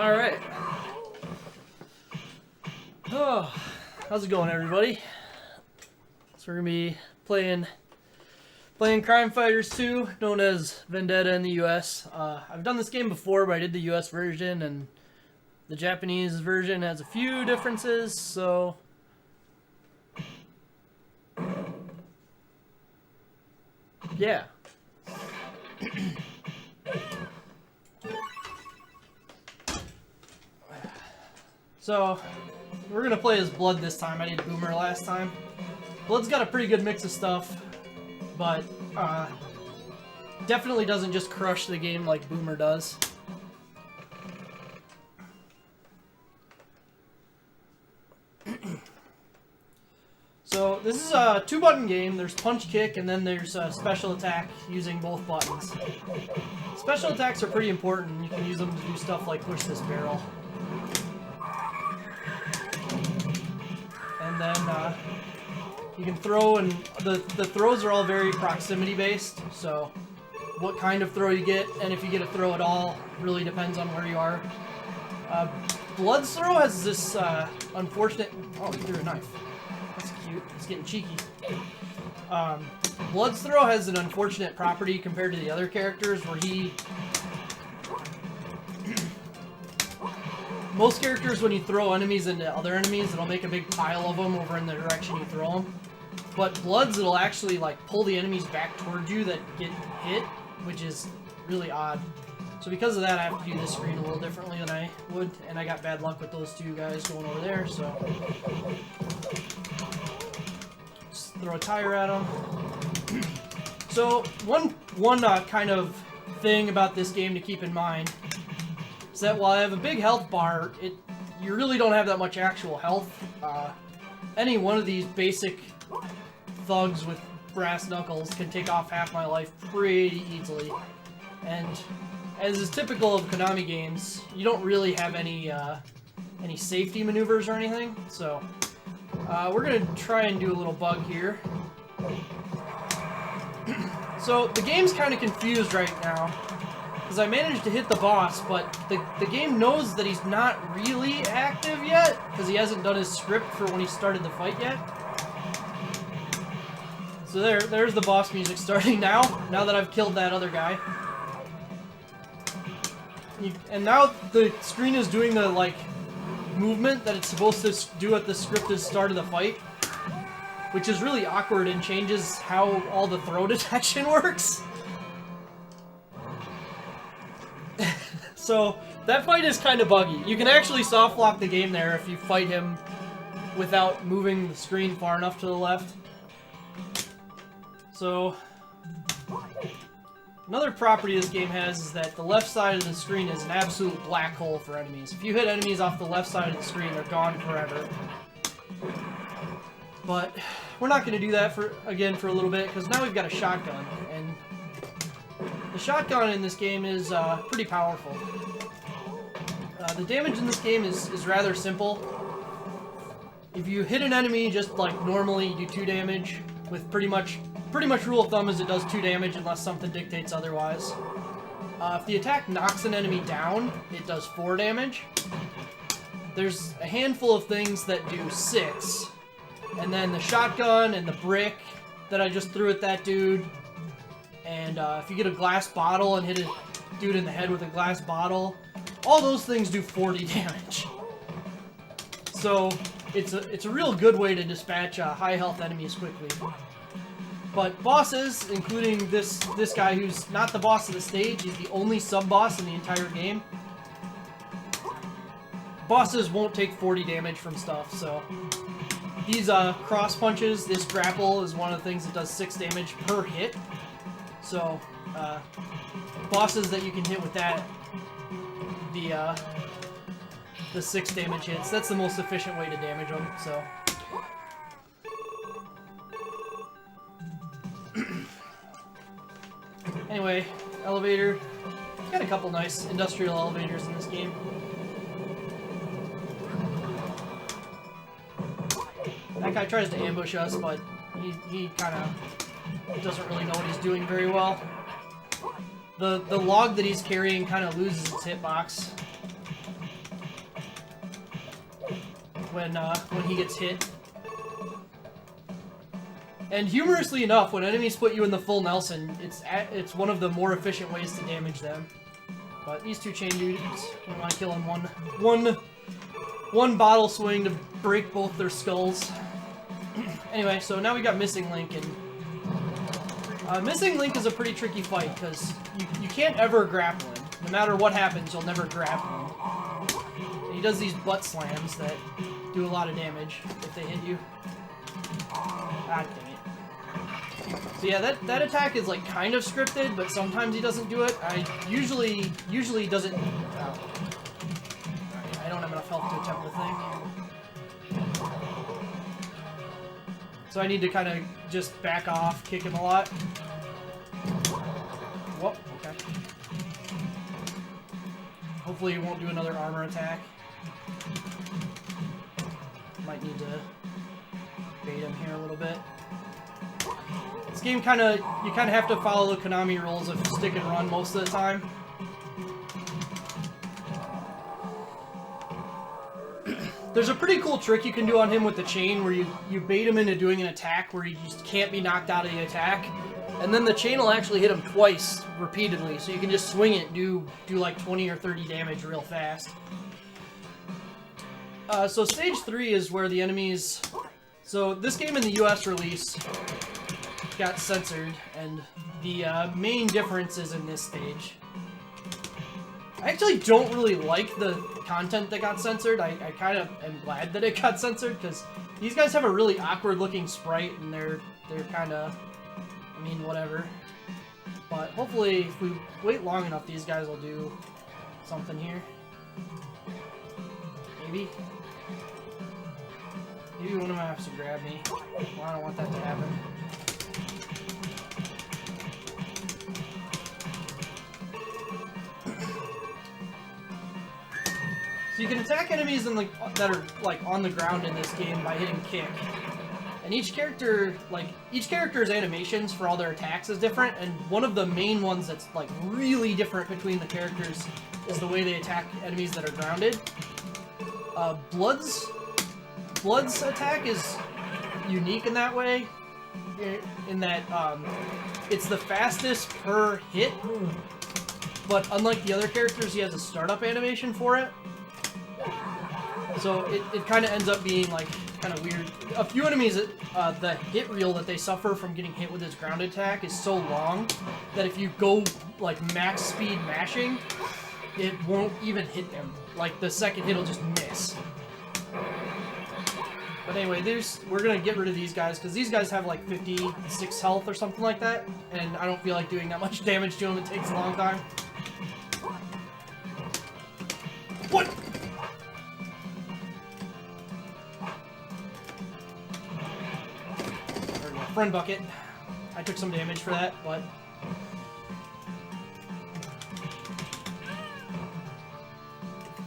Alright. Oh, how's it going, everybody? So we're going to be playing Crime Fighters 2, known as Vendetta in the US. I've done this game before, but I did the US version, and the Japanese version has a few differences, so... yeah. So, we're going to play as Blood this time. I did Boomer last time. Blood's got a pretty good mix of stuff, but definitely doesn't just crush the game like Boomer does. So, this is a two-button game. There's punch kick, and then there's special attack using both buttons. Special attacks are pretty important. You can use them to do stuff like push this barrel. And then you can throw, and the throws are all very proximity based, so what kind of throw you get, and if you get a throw at all, really depends on where you are. Blood's throw has this unfortunate... oh, he threw a knife. That's cute. It's getting cheeky. Blood's throw has an unfortunate property compared to the other characters, where he... most characters, when you throw enemies into other enemies, it'll make a big pile of them over in the direction you throw them. But Blood's, it'll actually like pull the enemies back towards you that get hit, which is really odd. So because of that, I have to do this screen a little differently than I would, and I got bad luck with those two guys going over there, so... just throw a tire at them. So, one kind of thing about this game to keep in mind is that while I have a big health bar, you really don't have that much actual health. Any one of these basic thugs with brass knuckles can take off half my life pretty easily. And as is typical of Konami games, you don't really have any safety maneuvers or anything. So we're gonna try and do a little bug here. So the game's kind of confused right now, because I managed to hit the boss, but the game knows that he's not really active yet, because he hasn't done his script for when he started the fight yet. So there's the boss music starting now that I've killed that other guy. And now the screen is doing the, like, movement that it's supposed to do at the scripted start of the fight, which is really awkward and changes how all the throw detection works. So, that fight is kind of buggy. You can actually soft lock the game there if you fight him without moving the screen far enough to the left. So, another property this game has is that the left side of the screen is an absolute black hole for enemies. If you hit enemies off the left side of the screen, they're gone forever. But we're not going to do that for a little bit, because now we've got a shotgun, and the shotgun in this game is pretty powerful. The damage in this game is rather simple. If you hit an enemy just like normally, you do 2 damage. With pretty much rule of thumb is it does 2 damage unless something dictates otherwise. If the attack knocks an enemy down, it does 4 damage. There's a handful of things that do 6. And then the shotgun and the brick that I just threw at that dude. And if you get a glass bottle and hit a dude in the head with a glass bottle, all those things do 40 damage. So it's a real good way to dispatch high health enemies quickly. But bosses, including this guy who's not the boss of the stage, he's the only sub-boss in the entire game. Bosses won't take 40 damage from stuff, so... these cross punches, this grapple is one of the things that does 6 damage per hit. So, bosses that you can hit with that, the 6 damage hits, that's the most efficient way to damage them, so. Anyway, elevator. Got a couple nice industrial elevators in this game. That guy tries to ambush us, but he kind of doesn't really know what he's doing very well. The log that he's carrying kind of loses its hitbox. when he gets hit. And humorously enough, when enemies put you in the full Nelson, it's one of the more efficient ways to damage them. But these two chain dudes, we want to kill in one bottle swing to break both their skulls. Anyway, so now we got Missing Link, and Missing Link is a pretty tricky fight because you can't ever grapple him. No matter what happens, you'll never grapple him. And he does these butt slams that do a lot of damage if they hit you. God dang it. So yeah, that attack is like kind of scripted, but sometimes he doesn't do it. Usually doesn't. I don't have enough health to attempt the thing. So I need to kind of just back off, kick him a lot. Whoop, okay. Hopefully he won't do another armor attack. Might need to bait him here a little bit. This game you kind of have to follow the Konami rules of stick and run most of the time. There's a pretty cool trick you can do on him with the chain where you bait him into doing an attack where he just can't be knocked out of the attack. And then the chain will actually hit him twice repeatedly, so you can just swing it and do like 20 or 30 damage real fast. So stage 3 is where the enemies... So this game in the US release got censored, and the main difference is in this stage. I actually don't really like the content that got censored. I kind of am glad that it got censored, because these guys have a really awkward-looking sprite, and they're kind of... I mean, whatever. But hopefully, if we wait long enough, these guys will do something here. Maybe? Maybe one of them has to grab me. Well, I don't want that to happen. So you can attack enemies in that are like on the ground in this game by hitting kick. And each character's animations for all their attacks is different, and one of the main ones that's like really different between the characters is the way they attack enemies that are grounded. Blood's attack is unique in that way, in that it's the fastest per hit, but unlike the other characters, he has a startup animation for it. So it kind of ends up being like kind of weird. A few enemies, the hit reel that they suffer from getting hit with his ground attack is so long that if you go like max speed mashing, it won't even hit them. Like the second hit will just miss. But anyway, we're gonna get rid of these guys because these guys have like 56 health or something like that, and I don't feel like doing that much damage to them. It takes a long time. What? Friend bucket. I took some damage for that, but...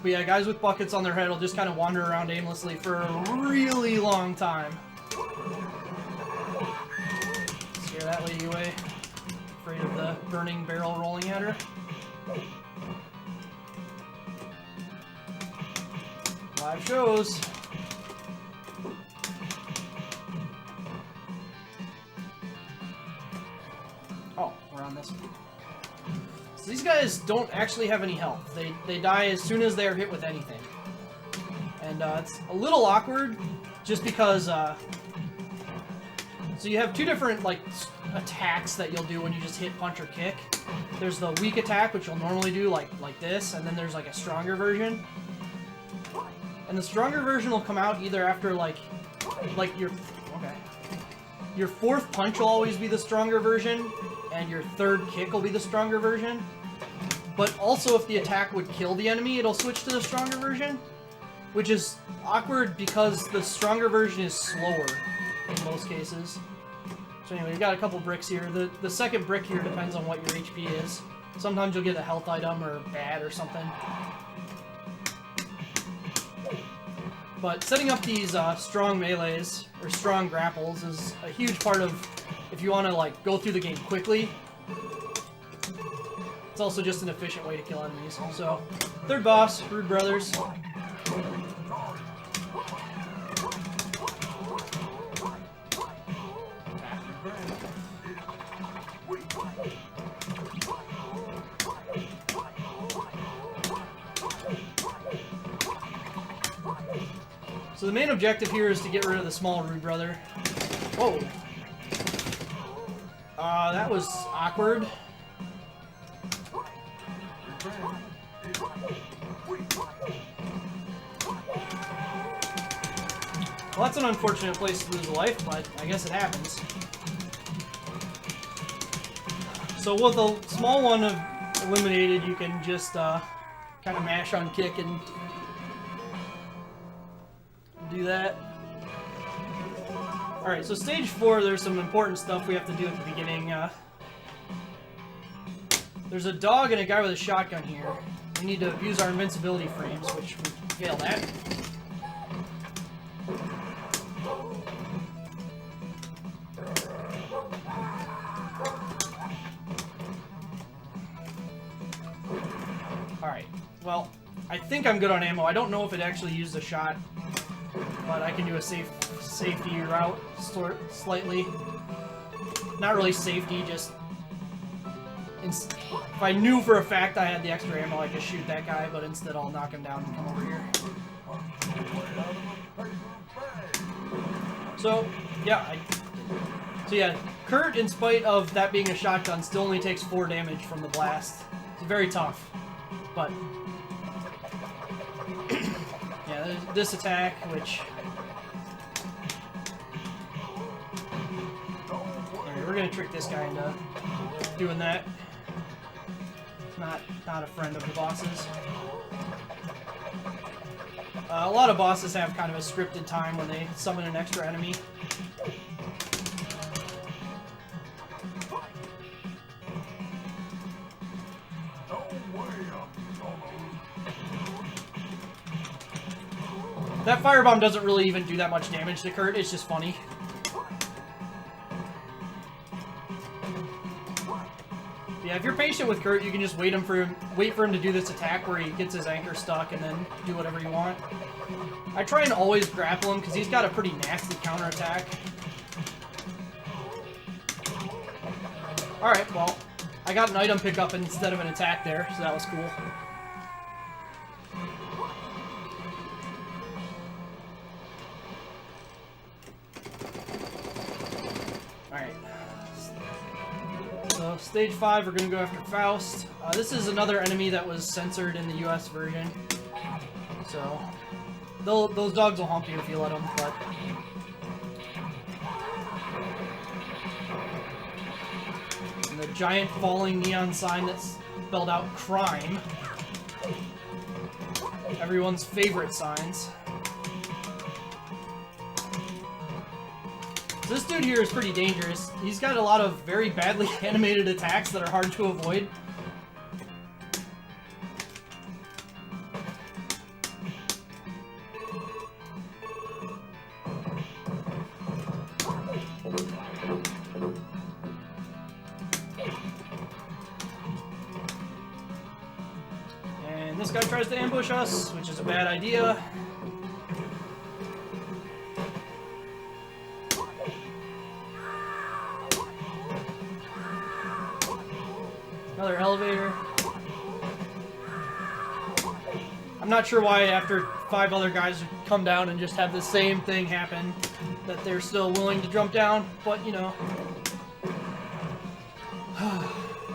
But yeah, guys with buckets on their head will just kind of wander around aimlessly for a really long time. Scare that lady away. Afraid of the burning barrel rolling at her. Live shows. On this one. So these guys don't actually have any health. They die as soon as they're hit with anything. And it's a little awkward just because so you have two different like attacks that you'll do when you just hit punch or kick. There's the weak attack, which you'll normally do like this, and then there's like a stronger version. And the stronger version will come out either after like your fourth punch will always be the stronger version, and your third kick will be the stronger version. But also, if the attack would kill the enemy, it'll switch to the stronger version, which is awkward because the stronger version is slower in most cases. So anyway, we've got a couple bricks here. The second brick here depends on what your HP is. Sometimes you'll get a health item or bad or something. But setting up these strong melees, or strong grapples, is a huge part of if you want to like go through the game quickly. It's also just an efficient way to kill enemies. So, third boss, Rude Brothers. So the main objective here is to get rid of the small rude brother. Whoa. That was awkward. Well, that's an unfortunate place to lose a life, but I guess it happens. So with a small one eliminated, you can just kind of mash on kick and do that. Alright, so stage 4, there's some important stuff we have to do at the beginning. There's a dog and a guy with a shotgun here. We need to use our invincibility frames, which we failed at. Alright, well, I think I'm good on ammo. I don't know if it actually used a shot, but I can do a safety route slightly. Not really safety, just... If I knew for a fact I had the extra ammo, I could shoot that guy, but instead I'll knock him down and come over here. So, yeah, Kurt, in spite of that being a shotgun, still only takes 4 damage from the blast. It's very tough, but... yeah, there's this attack, which... Alright, we're gonna trick this guy into doing that. Not a friend of the bosses. A lot of bosses have kind of a scripted time when they summon an extra enemy. That firebomb doesn't really even do that much damage to Kurt, it's just funny. Yeah, if you're patient with Kurt, you can just wait for him to do this attack where he gets his anchor stuck and then do whatever you want. I try and always grapple him because he's got a pretty nasty counterattack. Alright, well, I got an item pickup instead of an attack there, so that was cool. Alright. So, stage 5, we're going to go after Faust. This is another enemy that was censored in the US version. So, those dogs will hump you if you let them, but... And the giant falling neon sign that spelled out crime. Everyone's favorite signs. This dude here is pretty dangerous. He's got a lot of very badly animated attacks that are hard to avoid. And this guy tries to ambush us, which is a bad idea. Another elevator. I'm not sure why after 5 other guys come down and just have the same thing happen, that they're still willing to jump down, but you know.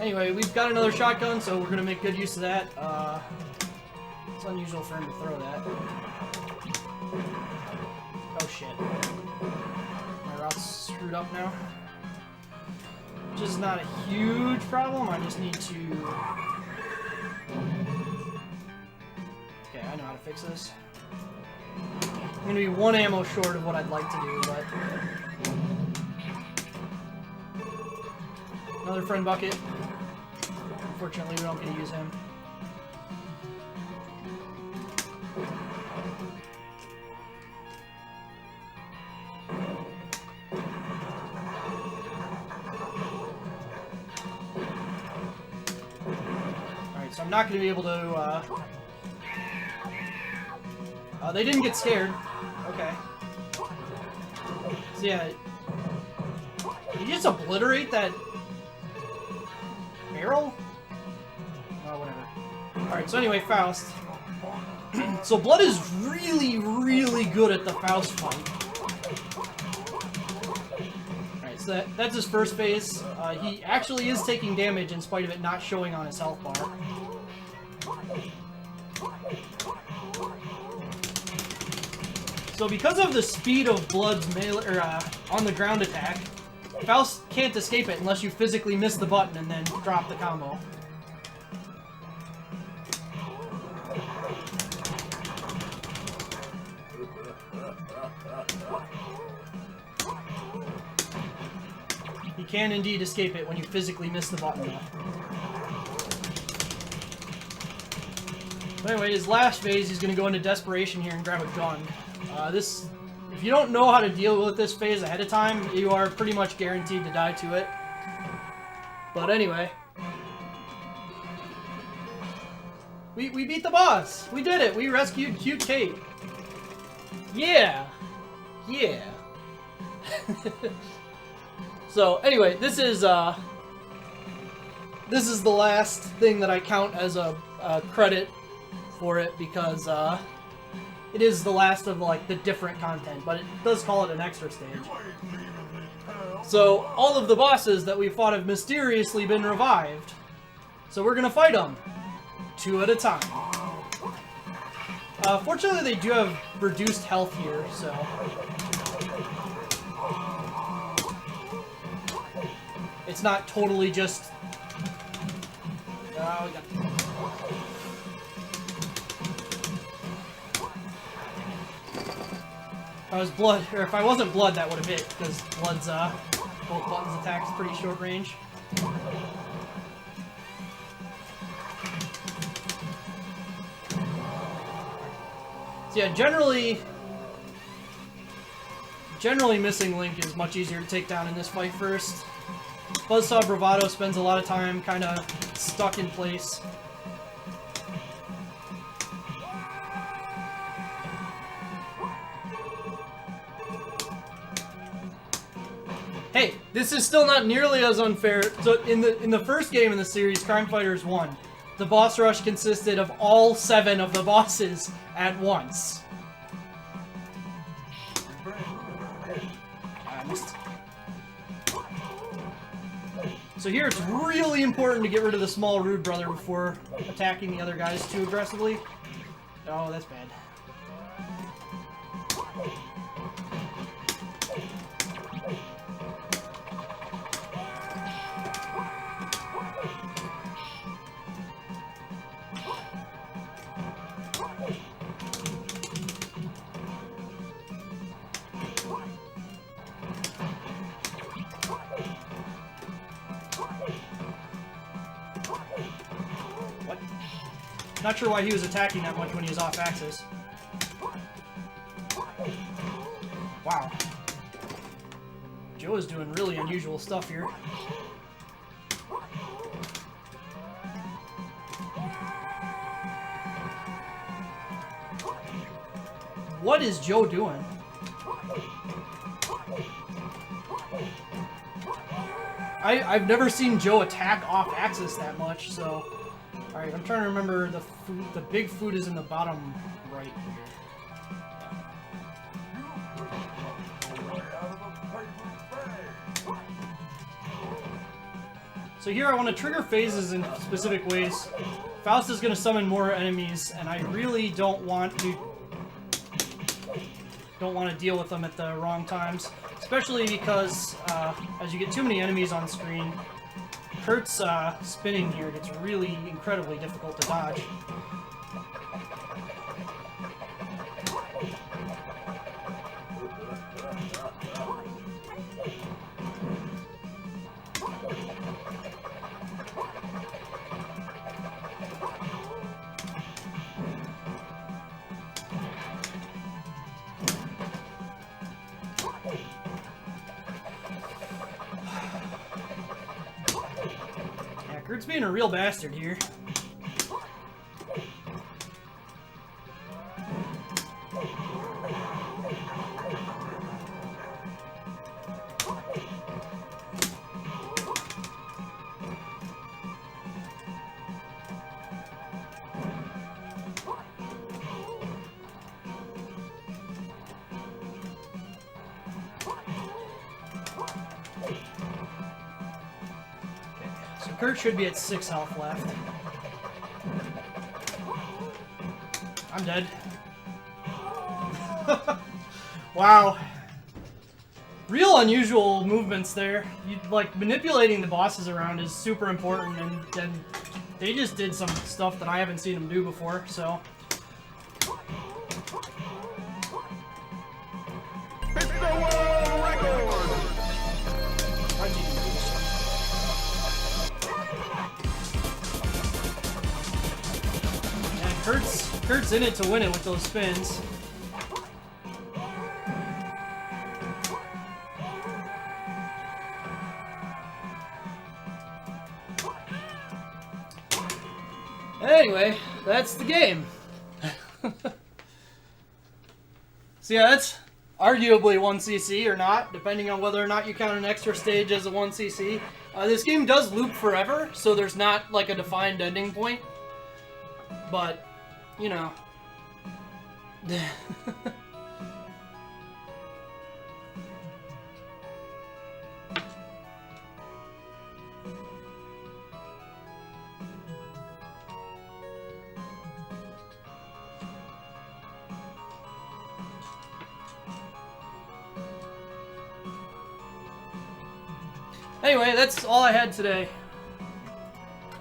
Anyway, we've got another shotgun, so we're going to make good use of that. It's unusual for him to throw that. Oh shit. My route's screwed up now. Which is not a huge problem, I just need to... Okay, I know how to fix this. I'm gonna be 1 ammo short of what I'd like to do, but... Another friend bucket. Unfortunately, we don't get to use him. So I'm not going to be able to, they didn't get scared. Okay. So yeah. Did you just obliterate that barrel? Oh, whatever. Alright, so anyway, Faust. So Blood is really, really good at the Faust fight. Alright, so that's his first phase. He actually is taking damage in spite of it not showing on his health bar. So because of the speed of Blood's melee, or on the ground attack, Faust can't escape it unless you physically miss the button and then drop the combo. You can indeed escape it when you physically miss the button, though. But anyway, his last phase, he's going to go into Desperation here and grab a gun. If you don't know how to deal with this phase ahead of time, you are pretty much guaranteed to die to it. But anyway. We beat the boss! We did it! We rescued Cute Kate! Yeah! Yeah! So, anyway, this is the last thing that I count as a credit for it, because it is the last of, like, the different content, but it does call it an extra stage. So, all of the bosses that we fought have mysteriously been revived. So we're gonna fight them, 2 at a time. Fortunately, they do have reduced health here, so... It's not totally just... Oh, we got... If I was Blood, or if I wasn't Blood, that would have hit, because Blood's, both buttons attack is pretty short range. So yeah, generally missing Link is much easier to take down in this fight first. Buzzsaw Bravado spends a lot of time kind of stuck in place. Hey, this is still not nearly as unfair. So in the first game in the series, Crime Fighters 1, the boss rush consisted of all 7 of the bosses at once. I missed. So here it's really important to get rid of the small rude brother before attacking the other guys too aggressively. Oh, that's bad. Not sure why he was attacking that much when he was off axis. Wow. Joe is doing really unusual stuff here. What is Joe doing? I've never seen Joe attack off axis that much, so... Alright, I'm trying to remember the food. The big food is in the bottom right here. So here I want to trigger phases in specific ways. Faust is going to summon more enemies, and I really don't want to deal with them at the wrong times, especially because as you get too many enemies on screen, Kurt's spinning here gets really incredibly difficult to dodge. Kurt's being a real bastard here. Kurt should be at 6 health left. I'm dead. Wow. Real unusual movements there. Like, manipulating the bosses around is super important, and they just did some stuff that I haven't seen them do before, so... Yeah, Kurt's in it to win it with those spins. Anyway, that's the game. So yeah, that's arguably 1cc or not, depending on whether or not you count an extra stage as a 1cc. This game does loop forever, so there's not like a defined ending point. But, you know. Anyway, that's all I had today.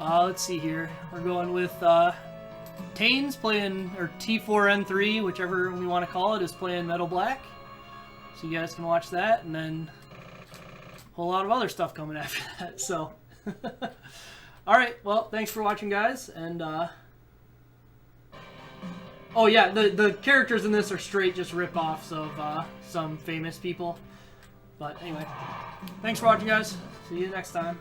Let's see here. We're going with Tane's playing, or T4N3, whichever we want to call it, is playing Metal Black. So you guys can watch that, and then a whole lot of other stuff coming after that. So, alright, well, thanks for watching, guys, and oh yeah, the characters in this are straight just rip-offs of some famous people. But anyway, thanks for watching, guys. See you next time.